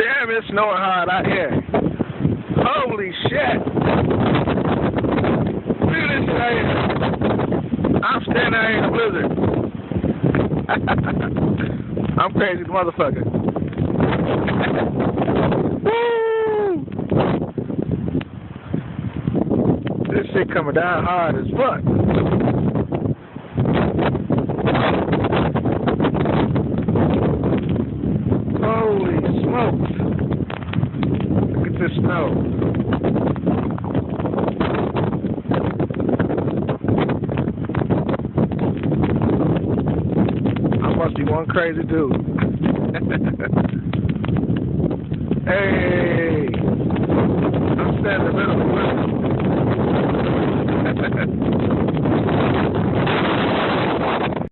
Damn, it's snowing hard out here. Holy shit. Look at this shit out here. I'm standing out here in a blizzard. I'm crazy as a motherfucker. Woo! This shit coming down hard as fuck. Holy smokes. Look at this snow. I must be one crazy dude. Hey.